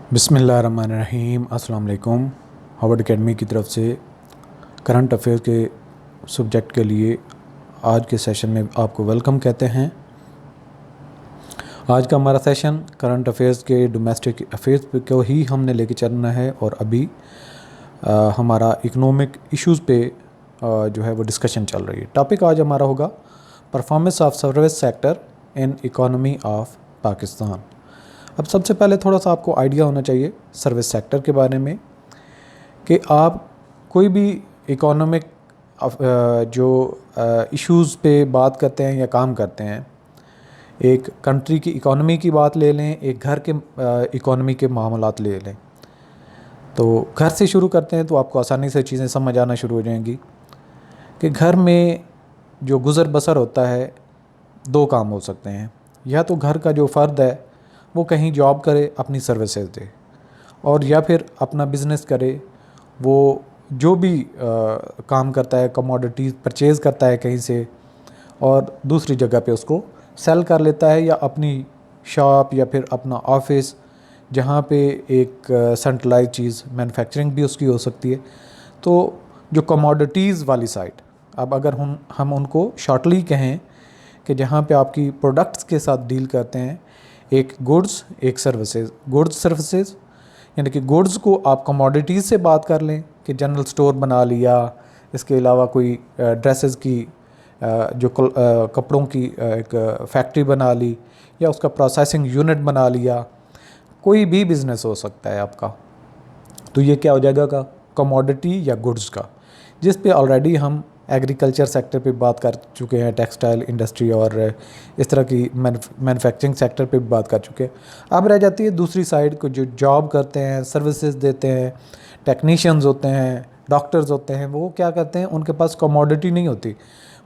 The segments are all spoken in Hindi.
बिस्मिल्लाहिर्रहमानिर्रहीम। अस्सलाम वालेकुम। हार्वर्ड एकेडमी की तरफ से करंट अफेयर्स के सब्जेक्ट के लिए आज के सेशन में आपको वेलकम कहते हैं। आज का हमारा सेशन करंट अफेयर्स के डोमेस्टिक अफेयर्स को ही हमने लेके चलना है और अभी हमारा इकोनॉमिक इश्यूज़ पे जो है वो डिस्कशन चल रही है। टॉपिक आज हमारा होगा performance of service sector in economy of Pakistan. अब सबसे पहले थोड़ा सा आपको आइडिया होना चाहिए सर्विस सेक्टर के बारे में कि आप कोई भी इकोनॉमिक जो इश्यूज़ पे बात करते हैं या काम करते हैं, एक कंट्री की इकोनॉमी की बात ले लें, एक घर के इकोनॉमी के मामलात ले लें, तो घर से शुरू करते हैं तो आपको आसानी से चीज़ें समझ आना शुरू हो जाएंगी कि घर में जो गुज़र बसर होता है दो काम हो सकते हैं। या तो घर का जो फ़र्द है वो कहीं जॉब करे, अपनी सर्विसेज दे, और या फिर अपना बिज़नेस करे, वो जो भी काम करता है, कमोडिटीज़ परचेज़ करता है कहीं से और दूसरी जगह पे उसको सेल कर लेता है, या अपनी शॉप या फिर अपना ऑफिस जहाँ पे एक सेंट्रलाइज चीज़ मैन्युफैक्चरिंग भी उसकी हो सकती है। तो जो कमोडिटीज़ वाली साइड, अब अगर हम उनको शॉर्टली कहें कि जहाँ पे आपकी प्रोडक्ट्स के साथ डील करते हैं, एक गुड्स एक सर्विसेज, गुड्स सर्विसेज, यानी कि गुड्स को आप कमोडिटीज़ से बात कर लें कि जनरल स्टोर बना लिया, इसके अलावा कोई ड्रेसेस की जो कपड़ों की एक फैक्ट्री बना ली, या उसका प्रोसेसिंग यूनिट बना लिया, कोई भी बिज़नेस हो सकता है आपका। तो ये क्या हो जाएगा का कमोडिटी या गुड्स का, जिस पे ऑलरेडी हम एग्रीकल्चर सेक्टर पे बात कर चुके हैं, टेक्सटाइल इंडस्ट्री और इस तरह की मैन्युफैक्चरिंग सेक्टर पे भी बात कर चुके हैं। अब रह जाती है दूसरी साइड को, जो जॉब करते हैं, सर्विसेज देते हैं, टेक्नीशियंस होते हैं, डॉक्टर्स होते हैं। वो क्या करते हैं, उनके पास कमोडिटी नहीं होती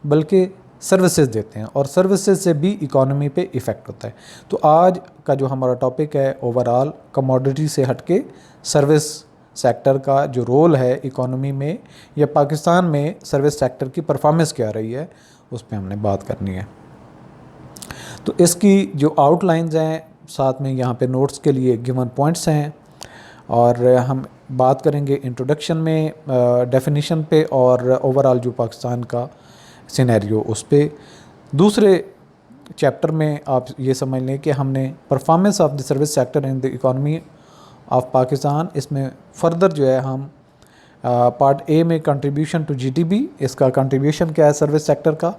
बल्कि सर्विसेज देते हैं, और सर्विसेज से भी इकोनॉमी पे इफ़ेक्ट होता है। तो आज का जो हमारा टॉपिक है ओवरऑल कमोडिटी से हटके सर्विस सेक्टर का जो रोल है इकोनॉमी में या पाकिस्तान में सर्विस सेक्टर की परफॉर्मेंस क्या रही है, उस पर हमने बात करनी है। तो इसकी जो आउटलाइंस हैं, साथ में यहाँ पे नोट्स के लिए गिवन पॉइंट्स हैं, और हम बात करेंगे इंट्रोडक्शन में डेफिनेशन पे, और ओवरऑल जो पाकिस्तान का सिनेरियो उस पे। दूसरे चैप्टर में आप ये समझ लें कि हमने performance of the service sector in the economy of Pakistan, इसमें फर्दर जो है हम पार्ट ए में कंट्रीब्यूशन टू जीडीपी, इसका कंट्रीब्यूशन क्या है सर्विस सेक्टर का।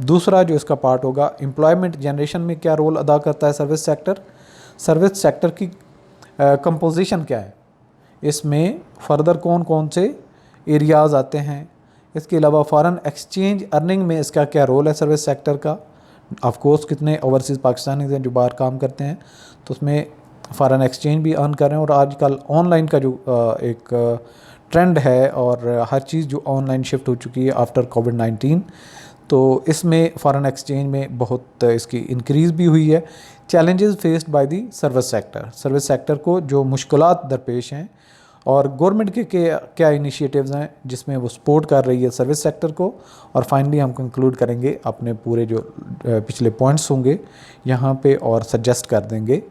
दूसरा जो इसका पार्ट होगा एम्प्लॉयमेंट जनरेशन में क्या रोल अदा करता है सर्विस सेक्टर, सर्विस सेक्टर की कंपोजिशन क्या है, इसमें फर्दर कौन कौन से एरियाज़ आते हैं। इसके अलावा फॉरेन एक्सचेंज अर्निंग में इसका क्या रोल है सर्विस सेक्टर का। ऑफ कोर्स कितने ओवरसीज़ पाकिस्तानी हैं जो बाहर काम करते हैं, तो उसमें फॉरेन एक्सचेंज भी अर्न कर रहे हैं। और आजकल ऑनलाइन का जो एक ट्रेंड है, और हर चीज़ जो ऑनलाइन शिफ्ट हो चुकी है आफ्टर कोविड-19, तो इसमें फ़ॉरेन एक्सचेंज में बहुत इसकी इंक्रीज़ भी हुई है। Challenges faced by the service sector, service sector को जो मुश्किलात दरपेश हैं, और गवर्नमेंट के क्या इनिशिएटिव्स हैं जिसमें वो सपोर्ट कर रही है सर्विस सेक्टर को। और फाइनली हम कंक्लूड करेंगे अपने पूरे जो पिछले पॉइंट्स होंगे यहाँ पे, और सजेस्ट कर देंगे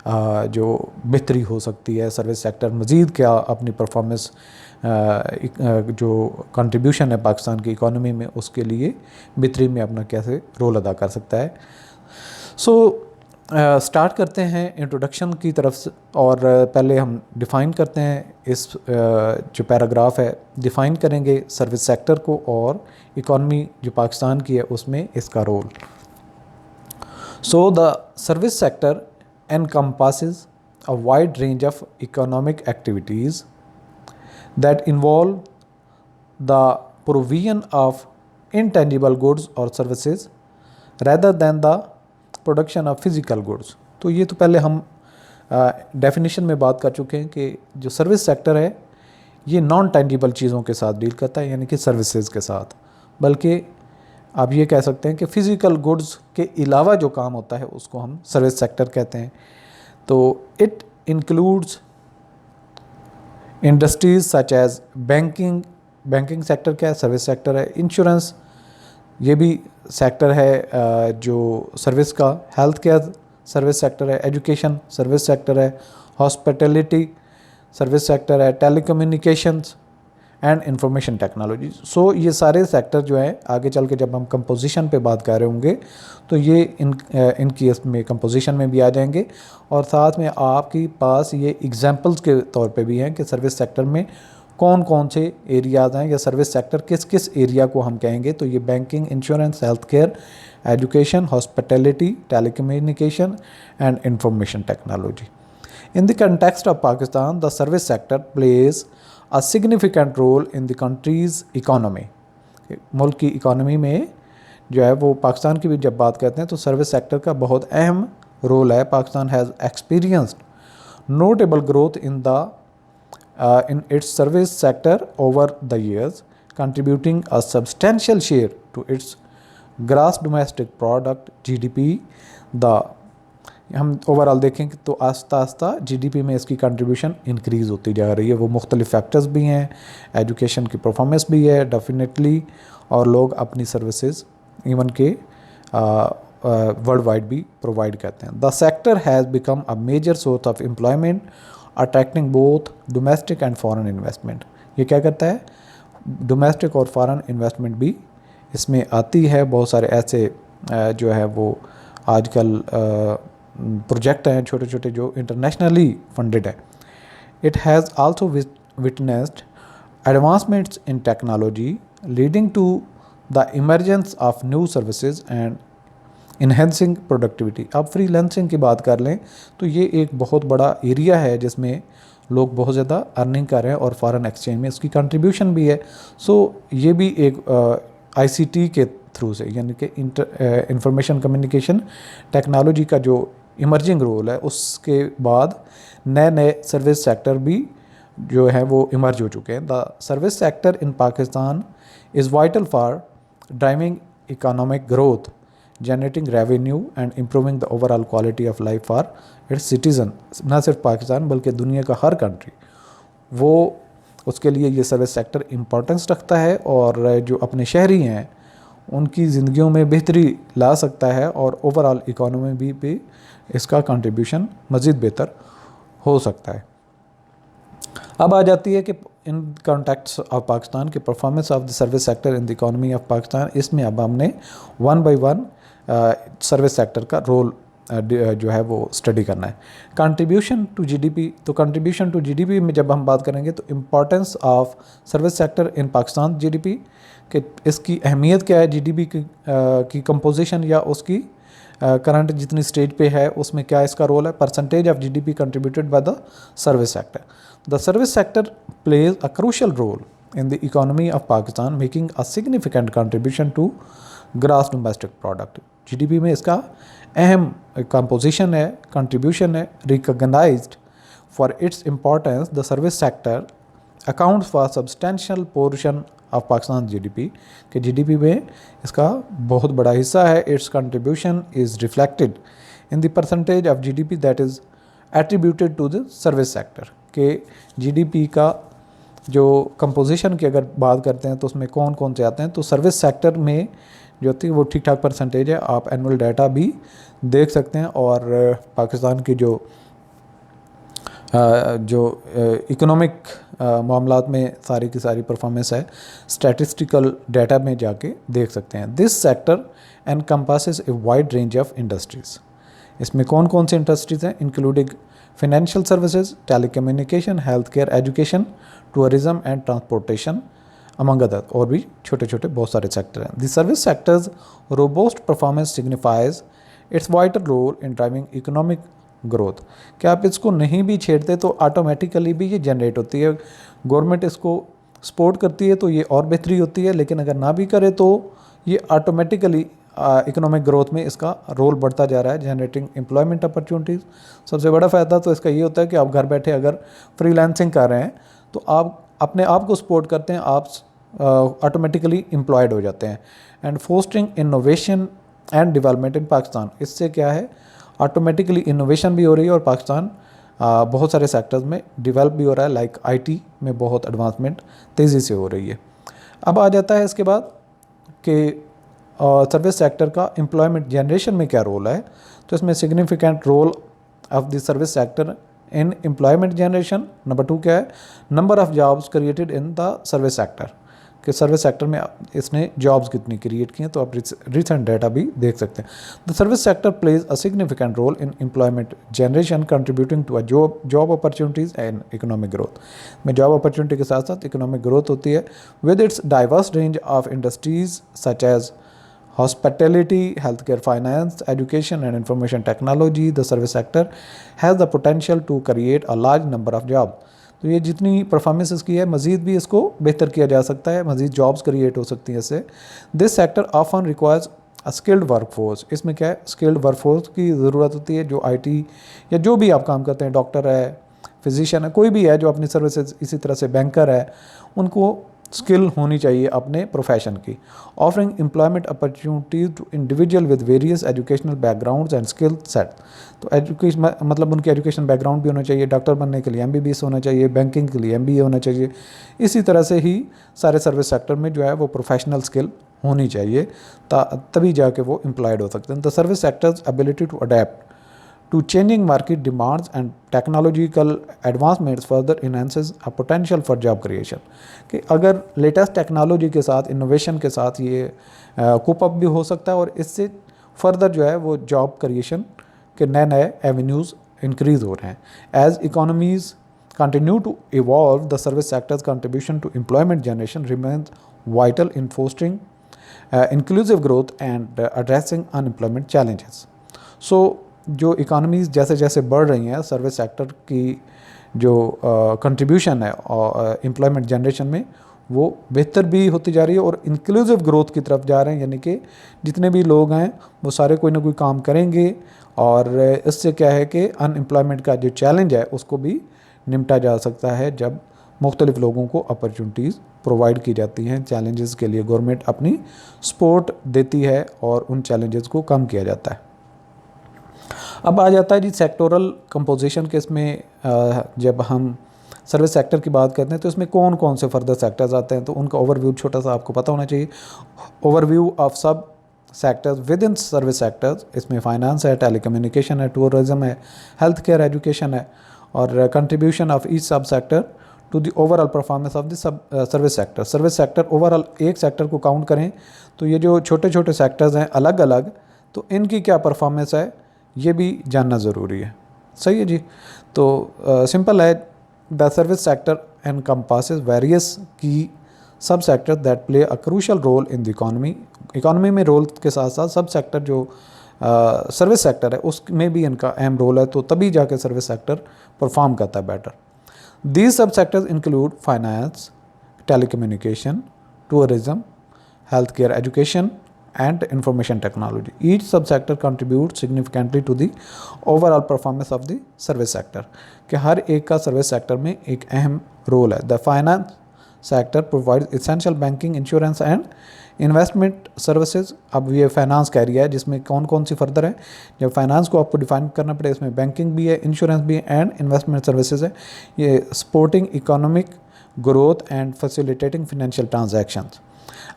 जो बेहतरी हो सकती है सर्विस सेक्टर मज़ीद क्या अपनी परफॉर्मेंस जो कंट्रीब्यूशन है पाकिस्तान की इकोनॉमी में, उसके लिए बेहतरी में अपना कैसे रोल अदा कर सकता है। स्टार्ट करते हैं इंट्रोडक्शन की तरफ से, और पहले हम डिफ़ाइन करते हैं इस जो पैराग्राफ है, डिफ़ाइन करेंगे सर्विस सेक्टर को और इकोनॉमी जो पाकिस्तान की है उसमें इसका role. The service sector encompasses a wide range of economic activities that involve the provision of intangible goods or services rather than the production of physical goods। तो ये तो पहले हम डेफिनेशन में बात कर चुके हैं कि जो सर्विस सेक्टर है ये नॉन टेंजिबल चीज़ों के साथ डील करता है, यानी कि सर्विसेज के साथ, बल्कि आप ये कह सकते हैं कि फ़िज़िकल गुड्स के अलावा जो काम होता है उसको हम सर्विस सेक्टर कहते हैं। तो it includes industries such as banking sector क्या है, सर्विस सेक्टर है। इंश्योरेंस ये भी सेक्टर है जो सर्विस का। हेल्थ केयर सर्विस सेक्टर है। एजुकेशन सर्विस सेक्टर है। हॉस्पिटैलिटी सर्विस सेक्टर है, टेलीकम्युनिकेशंस एंड इंफॉर्मेशन टेक्नोलॉजी। सो ये सारे सेक्टर जो है आगे चल के जब हम कंपोजिशन पे बात कर रहे होंगे तो ये इनकी इसमें कंपोजिशन में भी आ जाएंगे, और साथ में आपके पास ये एग्जांपल्स के तौर पे भी हैं कि सर्विस सेक्टर में कौन कौन से एरियाज़ हैं या सर्विस सेक्टर किस किस एरिया को हम कहेंगे। तो ये banking, insurance, health care, education, hospitality, telecommunication and information technology. In the context of Pakistan, the service sector plays a significant role in the country's economy. मुल्क की इकानमी में जो है वो पाकिस्तान की भी जब बात करते हैं तो सर्विस सेक्टर का बहुत अहम रोल है। Pakistan has experienced notable growth in its service sector over the years, contributing a substantial share to its gross domestic product GDP. हम ओवरऑल देखें तो आस्ता आस्ता जीडीपी में इसकी कंट्रीब्यूशन इंक्रीज़ होती जा रही है। वो मुख्तलिफ फैक्टर्स भी हैं, एजुकेशन की परफॉर्मेंस भी है डेफिनेटली, और लोग अपनी सर्विसेज इवन के वर्ल्ड वाइड भी प्रोवाइड करते हैं। The sector has become a major source of employment, attracting both domestic and foreign investment. ये क्या करता है, डोमेस्टिक और फॉरेन इन्वेस्टमेंट भी इसमें आती है। बहुत सारे ऐसे जो है वो आजकल प्रोजेक्ट हैं छोटे छोटे जो इंटरनेशनली फंडेड है। It has also witnessed advancements in technology leading to the emergence of new services and enhancing productivity. अब फ्रीलांसिंग की बात कर लें तो ये एक बहुत बड़ा एरिया है जिसमें लोग बहुत ज़्यादा अर्निंग कर रहे हैं और फॉरेन एक्सचेंज में इसकी कंट्रीब्यूशन भी है। सो ये भी एक आईसीटी के थ्रू से, यानी कि इंफॉर्मेशन कम्युनिकेशन टेक्नोलॉजी का जो इमर्जिंग रोल है, उसके बाद नए नए सर्विस सेक्टर भी जो है वो इमर्ज हो चुके हैं। The service sector in Pakistan is vital for driving economic growth, generating revenue and improving the overall quality of life for its citizen. ना सिर्फ पाकिस्तान बल्कि दुनिया का हर कंट्री वो उसके लिए ये सर्विस सेक्टर इम्पोर्टेंस रखता है, और जो अपने शहरी हैं उनकी ज़िंदगियों में बेहतरी ला सकता है, और ओवरऑल इकोनॉमी भी इसका कंट्रीब्यूशन मज़ीद बेहतर हो सकता है। अब आ जाती है कि इन कॉन्टेक्ट्स ऑफ पाकिस्तान के performance of the service sector in the economy of Pakistan. इसमें अब हमने one by one service sector का रोल जो है वो स्टडी करना है। कंट्रीब्यूशन टू जीडीपी, तो कंट्रीब्यूशन टू जीडीपी में जब हम बात करेंगे तो importance of service sector in Pakistan GDP कि इसकी अहमियत क्या है, जीडीपी की कंपोजिशन या उसकी करंट जितनी स्टेज पे है उसमें क्या इसका रोल है। Percentage of GDP contributed by the service sector. The service sector plays a crucial role in the economy of Pakistan, making a significant contribution to gross domestic product. GDP में इसका अहम कंपोजिशन है, कंट्रीब्यूशन है। Recognised for its importance, the service sector accounts for substantial portion of Pakistan GDP के जीडीपी में इसका बहुत बड़ा हिस्सा है। Its contribution is reflected in the percentage of GDP that is attributed to the service sector के जीडीपी का जो कंपोजिशन की अगर बात करते हैं तो उसमें कौन कौन से आते हैं, तो सर्विस सेक्टर में जो होती है वो ठीक ठाक परसेंटेज है। आप एनुअल डाटा भी देख सकते हैं, और पाकिस्तान की जो इकोनॉमिक मामलात में सारी की सारी परफॉर्मेंस है स्टैटिस्टिकल डाटा में जाके देख सकते हैं। This sector encompasses a wide range of industries. इसमें कौन कौन सी इंडस्ट्रीज़ हैं, including financial services, telecommunication, health care, education, tourism and transportation among other, और भी छोटे छोटे बहुत सारे सेक्टर हैं। The service sector's robust performance signifies its vital role in driving economic growth. क्या आप इसको नहीं भी छेड़ते तो ऑटोमेटिकली भी ये जनरेट होती है, गवर्नमेंट इसको सपोर्ट करती है तो ये और बेहतरी होती है, लेकिन अगर ना भी करे तो ये ऑटोमेटिकली इकोनॉमिक ग्रोथ में इसका रोल बढ़ता जा रहा है। जनरेटिंग एम्प्लॉयमेंट अपॉर्चुनिटीज़, सबसे बड़ा फ़ायदा तो इसका ये होता है कि आप घर बैठे अगर फ्रीलांसिंग कर रहे हैं तो आप अपने आप को सपोर्ट करते हैं, आप ऑटोमेटिकली एम्प्लॉयड हो जाते हैं। And fostering innovation and development in Pakistan, इससे क्या है ऑटोमेटिकली इनोवेशन भी हो रही है और पाकिस्तान बहुत सारे सेक्टर्स में डेवलप भी हो रहा है, लाइक आईटी में बहुत एडवांसमेंट तेज़ी से हो रही है। अब आ जाता है इसके बाद कि सर्विस सेक्टर का एम्प्लॉयमेंट जनरेशन में क्या रोल है, तो इसमें significant role of the service sector in employment generation, number 2 क्या है, number of jobs created in the service sector, कि सर्विस सेक्टर में इसने जॉब्स कितनी क्रिएट की हैं, तो आप रिसेंट डाटा भी देख सकते हैं। The service sector plays a significant role in employment generation contributing to a job opportunities and economic growth. में जॉब अपॉर्चुनिटी के साथ साथ इकोनॉमिक ग्रोथ होती है। With its diverse range of industries such as hospitality, healthcare, finance, education and information technology, the service sector has the potential to create a large number of jobs. तो ये जितनी परफॉर्मेंस इसकी है मज़ीद भी इसको बेहतर किया जा सकता है, मज़ीद जॉब्स क्रिएट हो सकती हैं इससे। This sector often requires a skilled workforce, इसमें क्या है, स्किल्ड वर्कफोर्स की ज़रूरत होती है, जो IT या जो भी आप काम करते हैं, डॉक्टर है, फिजिशियन है, कोई भी है जो अपनी सर्विसेज, इसी तरह से बैंकर है, उनको स्किल होनी चाहिए अपने प्रोफेशन की। Offering employment opportunities to individual with various educational backgrounds and skill set. तो एजुकेशन मतलब उनकी एजुकेशन बैकग्राउंड भी होना चाहिए, डॉक्टर बनने के लिए MBBS होना चाहिए, बैंकिंग के लिए MBA होना चाहिए। इसी तरह से ही सारे सर्विस सेक्टर में जो है वो प्रोफेशनल स्किल होनी चाहिए, तभी जाके वो एम्प्लॉयड हो सकते हैं। The service sector's ability to adapt to changing market demands and technological advancements further enhances a potential for job creation। कि अगर लेटेस्ट टेक्नोलॉजी के साथ, इनोवेशन के साथ ये कोप अप भी हो सकता है और इससे फर्दर जो है वो जॉब क्रिएशन के नए नए एवेन्यूज़ इंक्रीज़ हो रहे हैं। As economies continue to evolve, the service sector's contribution to employment generation remains vital in fostering inclusive growth and addressing unemployment challenges। So जो इकोनॉमीज़ जैसे जैसे बढ़ रही हैं, सर्विस सेक्टर की जो कंट्रीब्यूशन है और एम्प्लॉयमेंट जनरेशन में वो बेहतर भी होती जा रही है और इंक्लूसिव ग्रोथ की तरफ जा रहे हैं, यानी कि जितने भी लोग हैं वो सारे कोई ना कोई काम करेंगे और इससे क्या है कि अनएम्प्लॉयमेंट का जो चैलेंज है उसको भी निपटा जा सकता है, जब मुख्तलिफ लोगों को अपॉर्चुनिटीज़ प्रोवाइड की जाती हैं। चैलेंजेस के लिए गवर्नमेंट अपनी सपोर्ट देती है और उन चैलेंजेस को कम किया जाता है। अब आ जाता है जी सेक्टोरल कंपोजिशन के, इसमें जब हम सर्विस सेक्टर की बात करते हैं तो इसमें कौन कौन से फर्दर सेक्टर्स आते हैं, तो उनका ओवरव्यू छोटा सा आपको पता होना चाहिए। Overview of sub sectors within service sectors, इसमें फाइनेंस है, टेलीकम्युनिकेशन है, टूरिज्म है, हेल्थ केयर, एजुकेशन है, और contribution of each sub sector to the overall performance of the sub service sector. Service sector overall एक सेक्टर को काउंट करें तो ये जो छोटे छोटे सेक्टर्स हैं अलग अलग, तो इनकी क्या परफॉर्मेंस है ये भी जानना ज़रूरी है। सही है जी। तो सिंपल है, the service sector encompasses various key sub sector that play a crucial role in the economy. Economy में रोल के साथ साथ सब सेक्टर जो सर्विस सेक्टर है उसमें भी इनका अहम रोल है, तो तभी जाके सर्विस सेक्टर परफॉर्म करता है better. These sub sectors include finance, telecommunication, tourism, health care, education and information technology. Each subsector contributes significantly to the overall performance of the service sector। कि हर एक का सर्विस सेक्टर में एक अहम रोल है। The finance sector provides essential banking, insurance and investment services. अब ये फाइनेंस का एरिया है जिसमें कौन कौन सी फर्दर है, जब फाइनेंस को आपको डिफाइन करना पड़े, इसमें बैंकिंग भी है, इंश्योरेंस भी है एंड इन्वेस्टमेंट सर्विसेज है। ये supporting economic growth and facilitating financial transactions.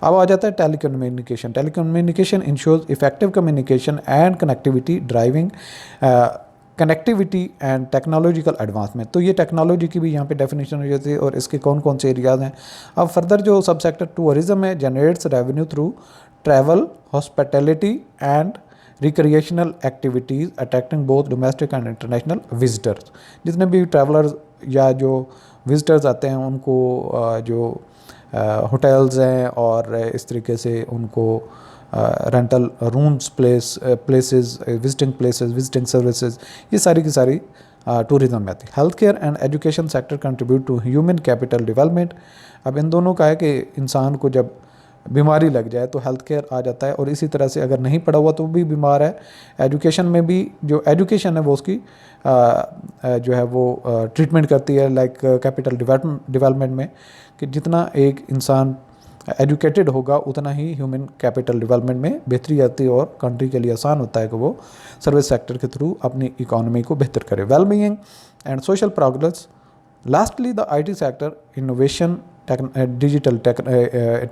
अब आ जाता है telecommunication. Telecommunication ensures effective communication and connectivity, driving connectivity and technological advancement. तो ये टेक्नोलॉजी की भी यहाँ पे डेफिनेशन हो जाती है और इसके कौन कौन से एरियाज़ हैं। अब फर्दर जो सब सेक्टर टूरिज्म है, generates revenue through travel, hospitality and recreational activities attracting both domestic and international visitors. जितने भी ट्रैवलर्स या जो विजिटर्स आते हैं उनको जो होटल्स हैं और इस तरीके से उनको rental rooms, places, visiting places, visiting services, ये सारी की सारी टूरिज्म में आती है। Health care and education sector contribute to human capital development. अब इन दोनों का है कि इंसान को जब बीमारी लग जाए तो हेल्थ केयर आ जाता है, और इसी तरह से अगर नहीं पढ़ा हुआ तो भी बीमार है। एजुकेशन में भी जो एजुकेशन है वो उसकी जो है वो ट्रीटमेंट करती है, लाइक कैपिटल डेवलपमेंट में, कि जितना एक इंसान एजुकेटेड होगा उतना ही ह्यूमन कैपिटल डेवलपमेंट में बेहतरी आती है और कंट्री के लिए आसान होता है कि वो सर्विस सेक्टर के थ्रू अपनी इकोनॉमी को बेहतर करे। Well being and social progress. Lastly the IT sector innovation, digital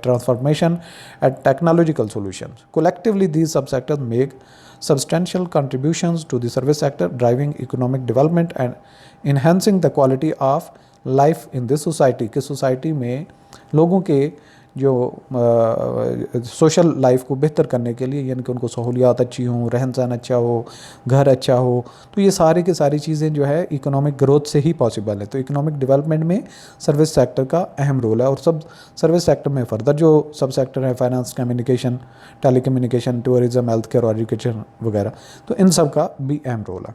transformation and technological solutions. Collectively, these subsectors make substantial contributions to the service sector, driving economic development and enhancing the quality of life in this society। कि सोसाइटी में लोगों के जो सोशल लाइफ को बेहतर करने के लिए, यानी कि उनको सहूलियात अच्छी हों, रहन सहन अच्छा हो, घर अच्छा हो, तो ये सारी की सारी चीज़ें जो है इकोनॉमिक ग्रोथ से ही पॉसिबल है। तो इकोनॉमिक डेवलपमेंट में सर्विस सेक्टर का अहम रोल है। और सब सर्विस सेक्टर में फर्दर जो सब सेक्टर है, finance, communication, telecommunication, tourism, health care और एजुकेशन वगैरह, तो इन सब का भी अहम रोल है।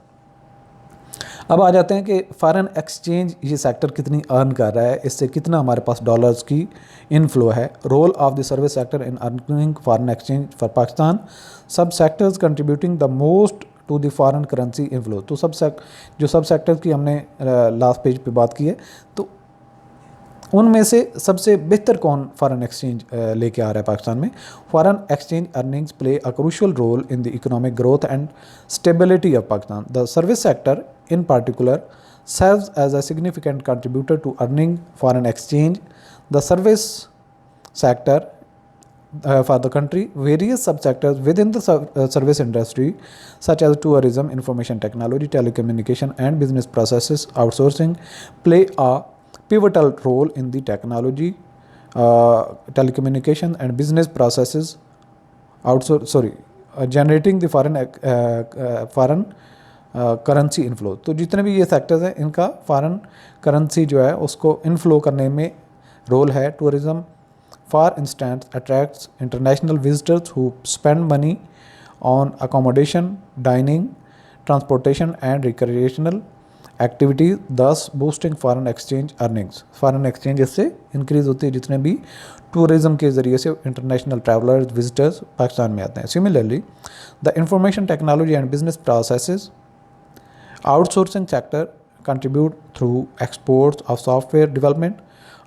अब आ जाते हैं कि फ़ॉरेन एक्सचेंज ये सेक्टर कितनी अर्न कर रहा है, इससे कितना हमारे पास डॉलर्स की इनफ्लो है। Role of the service sector in earning foreign exchange for Pakistan, sub sectors contributing the most to the foreign currency inflow. तो जो सब सेक्टर्स की हमने लास्ट पेज पे बात की है, तो उनमें से सबसे बेहतर कौन फॉरेन एक्सचेंज लेके आ रहा है पाकिस्तान में। Foreign exchange earnings play a crucial role in the economic growth and stability of Pakistan. The service sector in particular serves as a significant contributor to earning foreign exchange. The service sector for the country, various subsectors within the service industry such as tourism, information technology, telecommunication and business processes outsourcing play a pivotal role in the technology, telecommunication and business processes generating the foreign currency inflow. तो जितने भी ये सेक्टर्स हैं, इनका फॉरेन करेंसी जो है उसको इनफ्लो करने में रोल है। Tourism for instance attracts international visitors who spend money on accommodation, dining, transportation and recreational activities, thus boosting foreign exchange earnings. Foreign exchange इससे इंक्रीज़ होती है जितने भी टूरिज़म के ज़रिए से इंटरनेशनल ट्रैवलर्स, विजिटर्स पाकिस्तान में आते हैं। Similarly the information technology and business processes outsourcing sector contribute through exports of software development,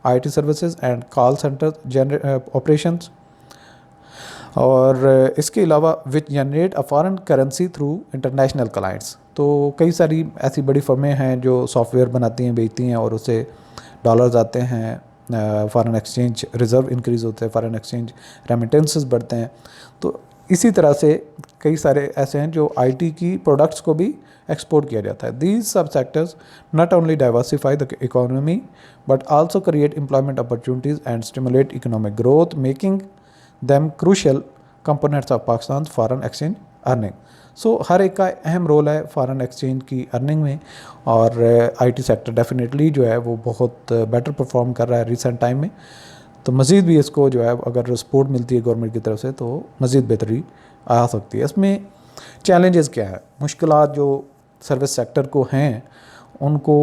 IT services and call center operations। और इसके अलावा which generate a foreign currency through international clients. तो कई सारी ऐसी बड़ी फर्में हैं जो सॉफ्टवेयर बनाती हैं, बेचती हैं और उससे डॉलर्स आते हैं, फॉरेन एक्सचेंज रिज़र्व इंक्रीज़ होते हैं, फॉरेन एक्सचेंज रेमिटेंसेस बढ़ते हैं। तो इसी तरह से कई सारे ऐसे हैं जो आईटी की प्रोडक्ट्स को भी एक्सपोर्ट किया जाता है। These sub sectors not only diversify the economy but also create employment opportunities and stimulate economic growth, making them crucial components of Pakistan foreign exchange earning. So हर एक का अहम रोल है फॉरेन एक्सचेंज की अर्निंग में। और आईटी सेक्टर डेफिनेटली जो है वो बहुत बेटर परफॉर्म कर रहा है रिसेंट टाइम में। तो मज़ीद भी इसको जो है अगर सपोर्ट मिलती है गवर्नमेंट की तरफ से तो मज़ीद बेहतरी आ सकती है। इसमें चैलेंजेस क्या है, मुश्किलात जो सर्विस सेक्टर को हैं उनको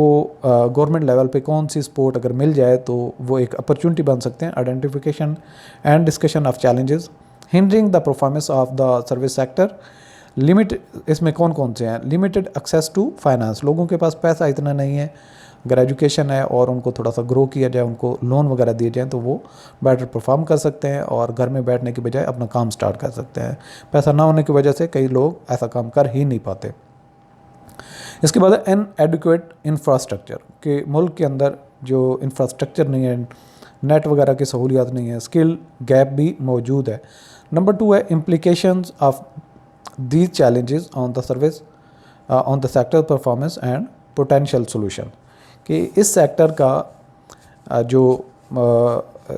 गवर्नमेंट लेवल पे कौन सी सपोर्ट अगर मिल जाए तो वो एक अपॉर्चुनिटी बन सकते हैं। Identification and discussion of challenges hindering the performance of the service sector. Limit इसमें कौन कौन से हैं, लिमिटेड एक्सेस टू फाइनेंस, लोगों के पास पैसा इतना नहीं है। अगर एजुकेशन है और उनको थोड़ा सा ग्रो किया जाए, उनको लोन वगैरह दिए जाएँ तो वो बेटर परफॉर्म कर सकते हैं और घर में बैठने की बजाय अपना काम स्टार्ट कर सकते हैं। पैसा ना होने की वजह से कई लोग ऐसा काम कर ही नहीं पाते। इसके बाद एन एडुकेट इंफ्रास्ट्रक्चर, के मुल्क के अंदर जो इंफ्रास्ट्रक्चर नहीं है, नेट वगैरह की सहूलियात नहीं है, स्किल गैप भी मौजूद है। नंबर 2 है implications of these challenges on the service on the sector performance and potential solution, कि इस सेक्टर का जो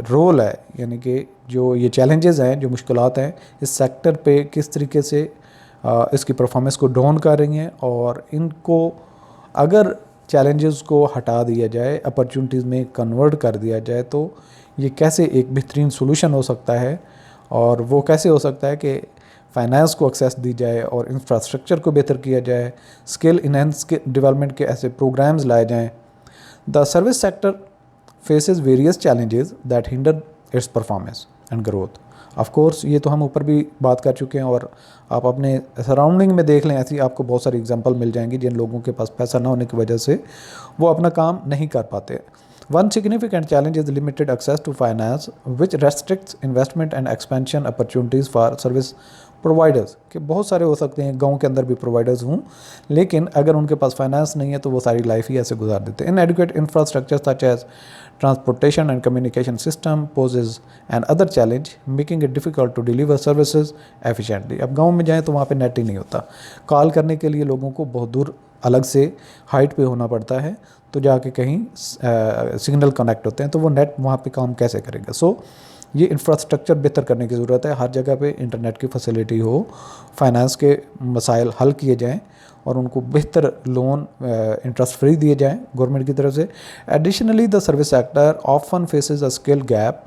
रोल है, यानी कि जो ये चैलेंजेस हैं, जो मुश्किलात हैं, इस सेक्टर पे किस तरीके से इसकी परफॉर्मेंस को डाउन कर रही हैं और इनको अगर चैलेंजेस को हटा दिया जाए, अपॉर्चुनिटीज़ में कन्वर्ट कर दिया जाए तो ये कैसे एक बेहतरीन सोल्यूशन हो सकता है। और वो कैसे हो सकता है कि फाइनेंस को एक्सेस दी जाए और इंफ्रास्ट्रक्चर को बेहतर किया जाए, स्किल इनहेंस के डेवलपमेंट के ऐसे प्रोग्राम्स लाए जाएँ। The service sector faces various challenges that hinder it's performance and growth. Of course ये तो हम ऊपर भी बात कर चुके हैं और आप अपने सराउंडिंग में देख लें, ऐसी आपको बहुत सारी एग्जांपल मिल जाएंगी जिन लोगों के पास पैसा ना होने की वजह से वो अपना काम नहीं कर पाते। One significant challenge is limited access to finance, which restricts investment and expansion opportunities for service providers. कि बहुत सारे हो सकते हैं गांव के अंदर भी प्रोवाइडर्स हों, लेकिन अगर उनके पास फाइनेंस नहीं है तो वो सारी लाइफ ही ऐसे गुजार देते हैं. Inadequate infrastructure such as transportation and communication system poses an other challenge, making it difficult to deliver services efficiently. अब गांव में जाएं तो वहाँ पे नेट ही नहीं होता. कॉल करने के लिए लोगों को बहुत दूर अलग से हाइट पे होना पड़ता है, तो जाके कहीं सिग्नल कनेक्ट होते हैं, तो वो नेट वहाँ पे काम कैसे करेगा. सो ये इंफ्रास्ट्रक्चर बेहतर करने की ज़रूरत है. हर जगह पे इंटरनेट की फैसिलिटी हो, फाइनेंस के मसाइल हल किए जाएं और उनको बेहतर लोन इंटरेस्ट फ्री दिए जाएं गवर्नमेंट की तरफ से. Additionally the service sector often faces a skill gap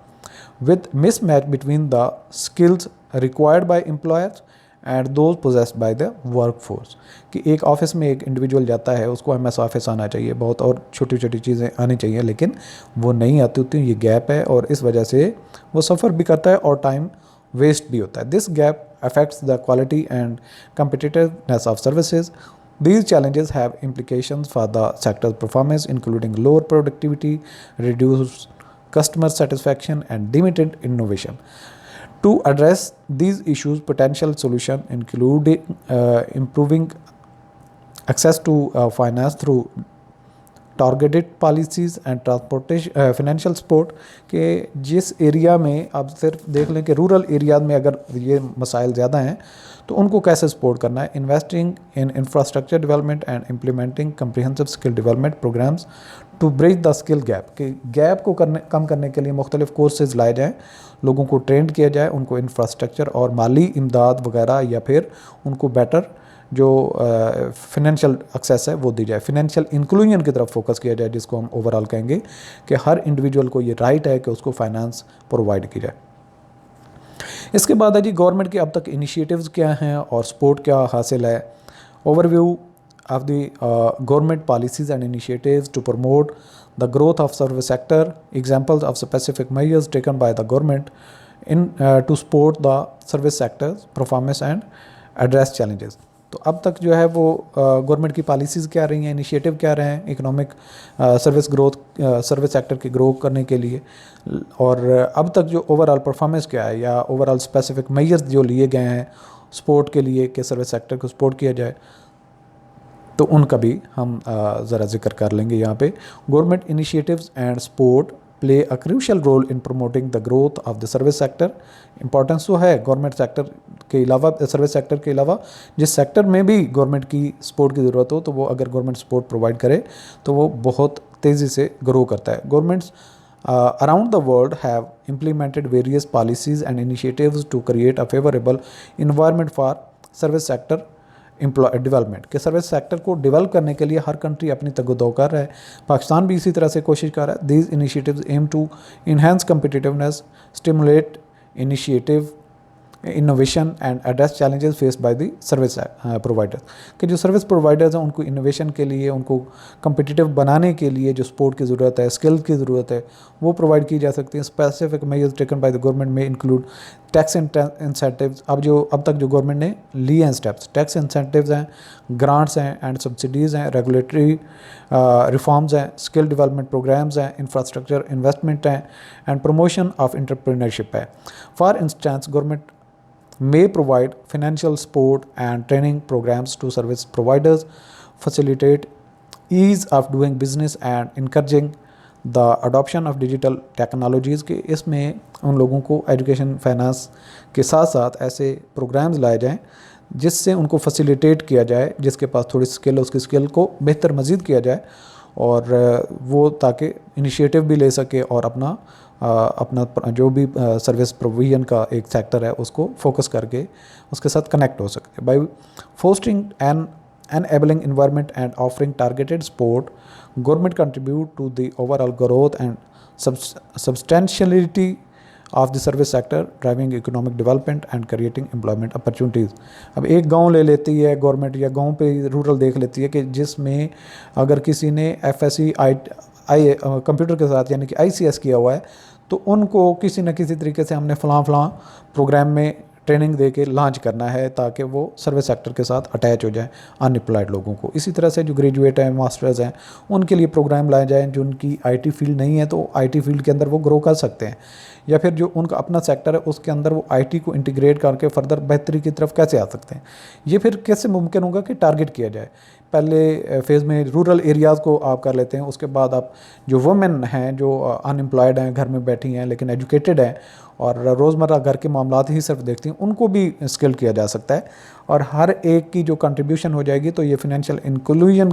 with mismatch between the skills required by employers and those possessed by the work force. कि एक ऑफिस में एक इंडिविजुअल जाता है, उसको एमएस ऑफिस आना चाहिए, बहुत और छोटी छोटी चीज़ें आनी चाहिए, लेकिन वो नहीं आती होती. ये गैप है और इस वजह से वो सफ़र भी करता है और टाइम वेस्ट भी होता है. This gap affects the quality and competitiveness of services. These challenges have implications for the sector's performance, including lower productivity, reduced customer satisfaction, and limited innovation. To address these issues, potential solutions include improving access to finance through targeted policies and transportation financial support. के जिस एरिया में आप सिर्फ देख लें कि रूरल एरियाज में अगर ये मसाइल ज़्यादा हैं तो उनको कैसे सपोर्ट करना है. Investing in infrastructure development and implementing comprehensive skill development programs to bridge the skill gap. कि गैप को कम करने के लिए मुख्तलिफ कोर्सेज लाए जाएँ, लोगों को ट्रेंड किया जाए, उनको इंफ्रास्ट्रक्चर और माली इमदाद वगैरह या फिर उनको बेटर जो फिनेंशियल एक्सेस है वो दी जाए. फिनेंशियल इंक्लूजन की तरफ फोकस किया जाए, जिसको हम ओवरऑल कहेंगे कि हर इंडिविजुअल को ये राइट है कि उसको फाइनेंस प्रोवाइड की जाए. इसके बाद है जी गवर्नमेंट के अब तक इनिशिएटिव्स क्या हैं और सपोर्ट क्या हासिल है. Overview of the government policies and initiatives to promote the growth of service sector. Examples of specific measures taken by the government in to support the service sectors performance and address challenges. तो अब तक जो है वो गवर्नमेंट की पॉलिसीज़ क्या रही हैं, इनिशिएटिव क्या रहे हैं इकोनॉमिक सर्विस सेक्टर की ग्रो करने के लिए, और अब तक जो ओवरऑल परफॉर्मेंस क्या है या ओवरऑल स्पेसिफिक मेजर्स जो लिए गए हैं सपोर्ट के लिए कि सर्विस सेक्टर को सपोर्ट किया जाए, तो उनका भी हम ज़रा जिक्र कर लेंगे यहाँ पे. Government initiatives and support play a crucial role in promoting the growth of the service sector. Importance तो है गवर्नमेंट सेक्टर के अलावा, सर्विस सेक्टर के अलावा जिस सेक्टर में भी गवर्नमेंट की सपोर्ट की ज़रूरत हो, तो वो अगर गवर्नमेंट सपोर्ट प्रोवाइड करे तो वो बहुत तेज़ी से ग्रो करता है. Governments around the world have implemented various policies and initiatives to create a favorable environment for service sector development. के सर्विस सेक्टर को डेवलप करने के लिए हर कंट्री अपनी तगदो कर रहा है. पाकिस्तान भी इसी तरह से कोशिश कर रहा है. These initiatives aim to enhance competitiveness, stimulate initiative innovation and address challenges face by the service providers. कि जो सर्विस प्रोवाइडर्स हैं उनको इनोवेशन के लिए, उनको कम्पिटिटिव बनाने के लिए जो सपोर्ट की ज़रूरत है, स्किल की ज़रूरत है, वो प्रोवाइड की जा सकती है. Specific measures taken by the government में इंक्लूड टैक्स इंसेंटिव्स. अब तक जो गवर्नमेंट ने लिए हैं स्टेप्स, टैक्स इंसेंटिव्स हैं, ग्रांट्स हैं एंड सब्सिडीज़ हैं, रेगुलेटरी रिफॉर्म्स हैं, स्किल डेवलपमेंट प्रोग्राम्स हैं, इंफ्रास्ट्रक्चर इन्वेस्टमेंट हैं एंड प्रमोशन ऑफ एंटरप्रेन्योरशिप है. For instance government may provide financial support and training programs to service providers, facilitate ease of doing business and encouraging the adoption of digital technologies. के इसमें उन लोगों को एजुकेशन फाइनेंस के साथ साथ ऐसे प्रोग्राम्स लाए जाएं जिससे उनको फैसिलिटेट किया जाए, जिसके पास थोड़ी स्किल है उसकी स्किल को बेहतर मज़ीद किया जाए और वो ताकि इनिशिएटिव भी ले सके और अपना जो भी सर्विस प्रोविजन का एक सेक्टर है उसको फोकस करके उसके साथ कनेक्ट हो सके. By fostering an enabling environment and offering targeted support, government contribute to the overall growth and substantiality of the service sector, driving economic development and creating employment opportunities. अब एक गांव ले लेती है गवर्नमेंट या गांव पे रूरल देख लेती है कि जिसमें अगर किसी ने FSC कंप्यूटर के साथ यानी कि ICS किया हुआ है, तो उनको किसी न किसी तरीके से हमने फ़लाँ प्रोग्राम में ट्रेनिंग दे के लॉन्च करना है ताकि वो सर्विस सेक्टर के साथ अटैच हो जाए अनएम्प्लॉयड लोगों को। इसी तरह से जो ग्रेजुएट हैं, मास्टर्स हैं, उनके लिए प्रोग्राम लाए जाएँ। जो उनकी आईटी फील्ड नहीं है तो आईटी फील्ड के अंदर वो ग्रो कर सकते हैं, या फिर जो उनका अपना सेक्टर है उसके अंदर वो आईटी को इंटीग्रेट करके फर्दर बेहतरी की तरफ कैसे आ सकते हैं। ये फिर कैसे मुमकिन होगा कि टारगेट किया जाए। पहले फेज़ में रूरल एरियाज़ को आप कर लेते हैं, उसके बाद आप जो वुमेन हैं जो अनएम्प्लॉयड हैं, घर में बैठी हैं लेकिन एजुकेटेड हैं और रोज़मर्रा घर के मामलात ही सिर्फ देखती हैं, उनको भी स्किल किया जा सकता है। और हर एक की जो कंट्रीब्यूशन हो जाएगी तो ये फिनेंशियल इंक्लूजन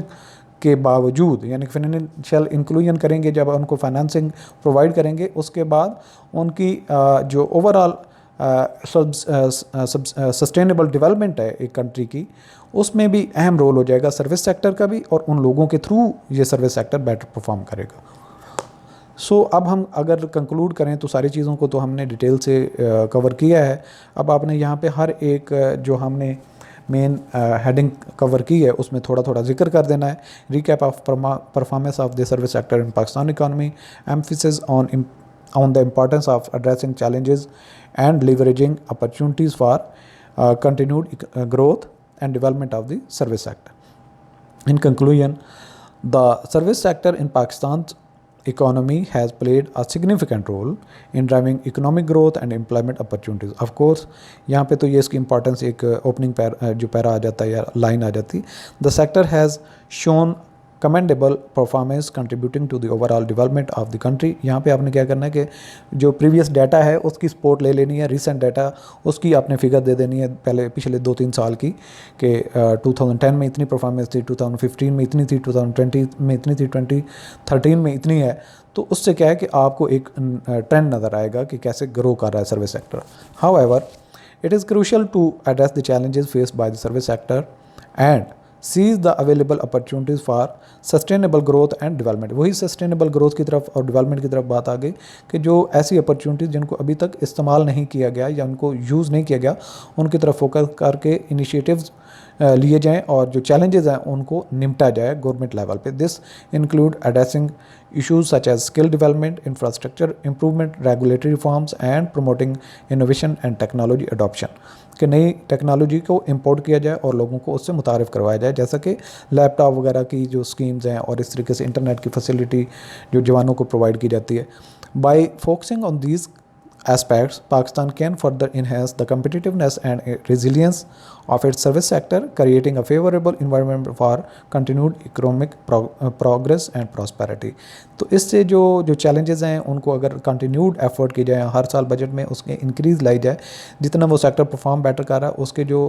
के बावजूद, यानी फाइनेंशियल इंक्लूजन करेंगे जब उनको फाइनेंसिंग प्रोवाइड करेंगे, उसके बाद उनकी जो ओवरऑल सस्टेनेबल डेवलपमेंट है एक कंट्री की, उसमें भी अहम रोल हो जाएगा सर्विस सेक्टर का भी, और उन लोगों के थ्रू ये सर्विस सेक्टर बेटर परफॉर्म करेगा। अब हम अगर कंक्लूड करें तो सारी चीज़ों को तो हमने डिटेल से कवर किया है। अब आपने यहाँ पे हर एक जो हमने मेन हेडिंग कवर की है उसमें थोड़ा थोड़ा जिक्र कर देना है। Recap of performance of the service sector in Pakistan economy, emphasis on the importance of addressing challenges and leveraging opportunities for continued growth and development of the service sector. In conclusion, the service sector in Pakistan's economy has played a significant role in driving economic growth and employment opportunities. Of course, यहाँ पे तो ये इसकी importance एक opening जो पैरा आ जाता है या line आ जाती है। The sector has shown commendable performance contributing to the overall development of the country। यहाँ पे आपने क्या करना है कि जो प्रीवियस डाटा है उसकी सपोर्ट ले लेनी है, रिसेंट डाटा उसकी आपने फिगर दे देनी है पहले पिछले 2-3 साल की, कि 2010 में इतनी परफॉर्मेंस थी, 2015 में इतनी थी, 2020 में इतनी थी, 2013 में इतनी है। तो उससे क्या है कि आपको एक ट्रेंड नज़र आएगा कि कैसे ग्रो कर रहा है service sector. However, it is crucial to address the challenges faced by the service sector and seize the available opportunities for sustainable growth and development. वही सस्टेनेबल ग्रोथ की तरफ और डेवलपमेंट की तरफ बात आ गई कि जो ऐसी अपॉर्चुनिटीज़ जिनको अभी तक इस्तेमाल नहीं किया गया या उनको यूज़ नहीं किया गया, उनकी तरफ फोकस करके इनिशिएटिव्स लिए जाएं और जो चैलेंजेस हैं उनको निपटा जाए गवर्नमेंट लेवल पे। This include addressing issues such as skill development, infrastructure improvement, regulatory reforms and promoting innovation and technology adoption, कि नई टेक्नोलॉजी को इंपोर्ट किया जाए और लोगों को उससे मुतारिफ़ करवाया जाए, जैसा कि लैपटॉप वगैरह की जो स्कीम्स हैं और इस तरीके से इंटरनेट की फैसिलिटी जो जवानों को प्रोवाइड की जाती है। By focusing on these aspects, Pakistan can further enhance the competitiveness and resilience of its service sector, creating a favorable environment for continued economic progress and prosperity। तो इससे जो challenges हैं उनको अगर continued effort की जाए, हर साल बजट में उसके increase लाई जाए, जितना वो सेक्टर परफॉर्म बेटर कर रहा है उसके जो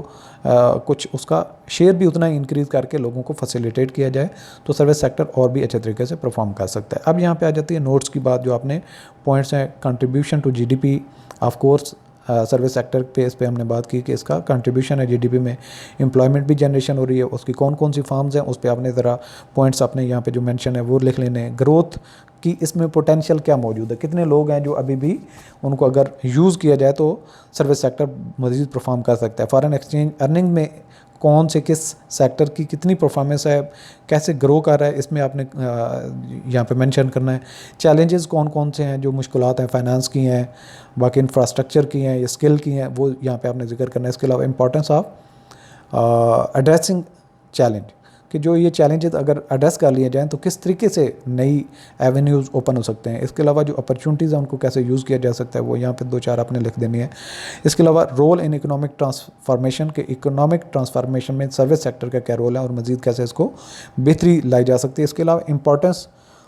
कुछ उसका शेयर भी उतना ही इंक्रीज़ करके लोगों को फैसिलिटेट किया जाए तो सर्विस सेक्टर और भी अच्छे तरीके से परफॉर्म कर सकता है। अब यहाँ पे आ जाती है नोट्स की बात, जो आपने पॉइंट्स हैं। Contribution to GDP, of course service sector पे इस पे हमने बात की कि इसका कंट्रीब्यूशन है जीडीपी में। एम्प्लॉयमेंट भी जनरेशन हो रही है, उसकी कौन कौन सी फार्म्स हैं उस पे आपने ज़रा पॉइंट्स अपने यहाँ पे जो मेंशन है वो लिख लेने हैं। ग्रोथ की इसमें पोटेंशियल क्या मौजूद है, कितने लोग हैं जो अभी भी उनको अगर यूज़ किया जाए तो सर्विस सेक्टर मज़ीद परफॉर्म कर सकता है। फॉरेन एक्सचेंज अर्निंग में कौन से किस सेक्टर की कितनी परफॉर्मेंस है, कैसे ग्रो कर रहा है, इसमें आपने यहाँ पे मेंशन करना है। चैलेंजेस कौन कौन से हैं, जो मुश्किलात हैं फाइनेंस की हैं, बाकी इंफ्रास्ट्रक्चर की हैं या स्किल की हैं, वो यहाँ पे आपने जिक्र करना है। इसके अलावा इंपॉर्टेंस ऑफ एड्रेसिंग चैलेंज, कि जो ये चैलेंजेस अगर एड्रेस कर लिए जाएँ तो किस तरीके से नई एवेन्यूज़ ओपन हो सकते हैं। इसके अलावा जो अपॉर्चुनिटीज़ हैं उनको कैसे यूज़ किया जा सकता है, वो यहाँ पे 2-4 आपने लिख देनी है। इसके अलावा रोल इन इकोनॉमिक ट्रांसफॉर्मेशन, के इकोनॉमिक ट्रांसफॉर्मेशन में सर्विस सेक्टर का क्या रोल है और मज़ीद कैसे इसको बेहतरी लाई जा सकती है। इसके अलावा इंपॉर्टेंस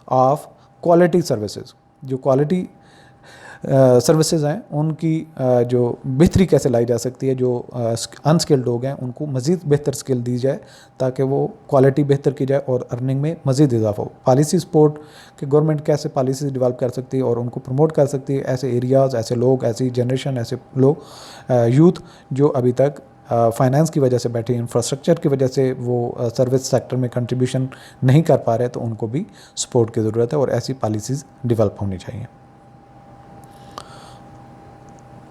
ऑफ क्वालिटी सर्विसेज, जो क्वालिटी सर्विसेज हैं उनकी जो बेहतरी कैसे लाई जा सकती है, जो अनस्किल्ड लोग हैं उनको मज़ीद बेहतर स्किल दी जाए ताकि वो क्वालिटी बेहतर की जाए और अर्निंग में मज़ीद इजाफा हो। पॉलिसी सपोर्ट, कि गवर्नमेंट कैसे पॉलिसी डेवलप कर सकती है और उनको प्रमोट कर सकती है, ऐसे एरियाज़, ऐसे लोग, ऐसी जनरेशन, ऐसे लोग, यूथ जो अभी तक फाइनेंस की वजह से बैठे, इंफ्रास्ट्रक्चर की वजह से वो सर्विस सेक्टर में कंट्रीब्यूशन नहीं कर पा रहे, तो उनको भी सपोर्ट की ज़रूरत है और ऐसी पॉलिसीज़ डेवलप होनी चाहिए।